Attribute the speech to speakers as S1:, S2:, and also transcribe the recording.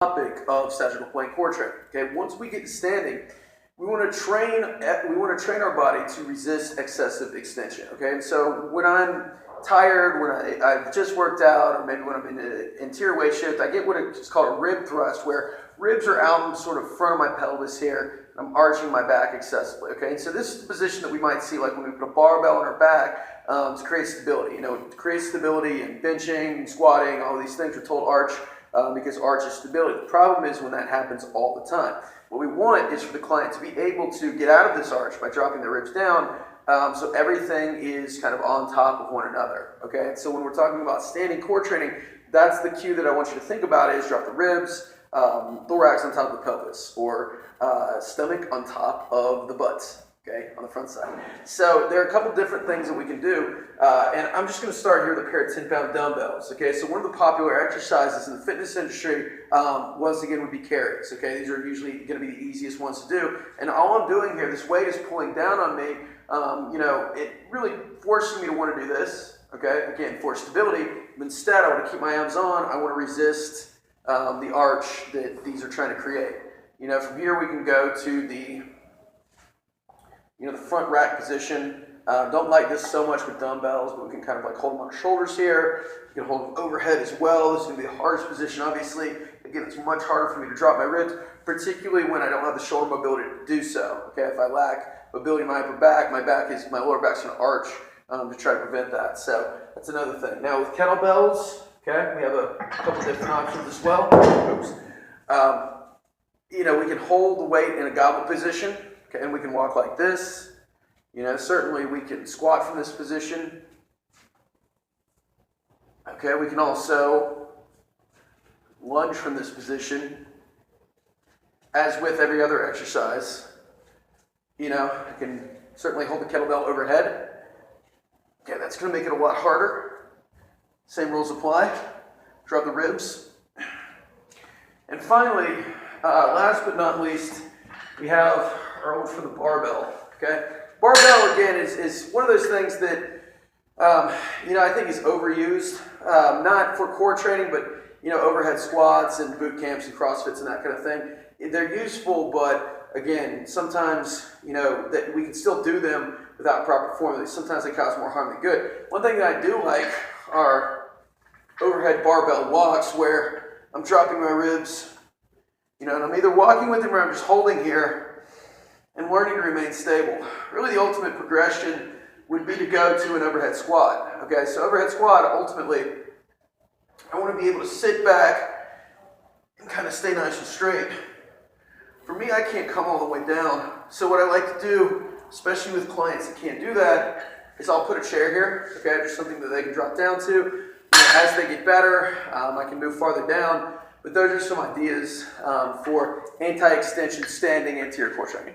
S1: topic of sagittal plane core training. Okay, once we get to standing, we want to train our body to resist excessive extension. Okay, and so when I'm tired, when I've just worked out, or maybe when I'm in an interior weight shift, I get what is called a rib thrust, where ribs are out in sort of front of my pelvis here. I'm arching my back excessively. Okay, and so this is the position that we might see like when we put a barbell on our back to create stability. You know, to create stability in benching, squatting, all these things. We're told arch. Because arch is stability. The problem is when that happens all the time. What we want is for the client to be able to get out of this arch by dropping their ribs down, so everything is kind of on top of one another. Okay, and so when we're talking about standing core training, that's the cue that I want you to think about is drop the ribs, thorax on top of the pelvis, or stomach on top of the butt. Okay, on the front side. So there are a couple different things that we can do, and I'm just going to start here with a pair of 10-pound dumbbells. Okay, so one of the popular exercises in the fitness industry, once again, would be carries. Okay, these are usually going to be the easiest ones to do, and all I'm doing here, this weight is pulling down on me. You know, it really forces me to want to do this. Okay, again, for stability. But instead, I want to keep my arms on. I want to resist the arch that these are trying to create. You know, from here we can go to the the front rack position. Don't like this so much with dumbbells, but we can kind of like hold them on our shoulders here. We can hold them overhead as well. This is going to be the hardest position, obviously. Again, it's much harder for me to drop my ribs, particularly when I don't have the shoulder mobility to do so. Okay, if I lack mobility in my upper back, my lower back's going to arch to try to prevent that. So that's another thing. Now with kettlebells, okay, we have a couple different options as well. Oops. We can hold the weight in a goblet position. Okay, and we can walk like this. Certainly we can squat from this position. Okay, we can also lunge from this position. As with every other exercise, I can certainly hold the kettlebell overhead. Okay, that's going to make it a lot harder. Same rules apply. Drop the ribs. And finally, last but not least, we have our own for the barbell. Okay, barbell again is one of those things that I think is overused, not for core training, but overhead squats and boot camps and CrossFits and that kind of thing. They're useful, but again, sometimes that we can still do them without proper formula. Sometimes they cause more harm than good. One thing that I do like are overhead barbell walks where I'm dropping my ribs. And I'm either walking with them or I'm just holding here and learning to remain stable. Really the ultimate progression would be to go to an overhead squat. Okay, so overhead squat, ultimately, I want to be able to sit back and kind of stay nice and straight. For me, I can't come all the way down. So what I like to do, especially with clients that can't do that, is I'll put a chair here, okay, just something that they can drop down to. As they get better, I can move farther down. But those are some ideas for anti-extension standing anterior core training.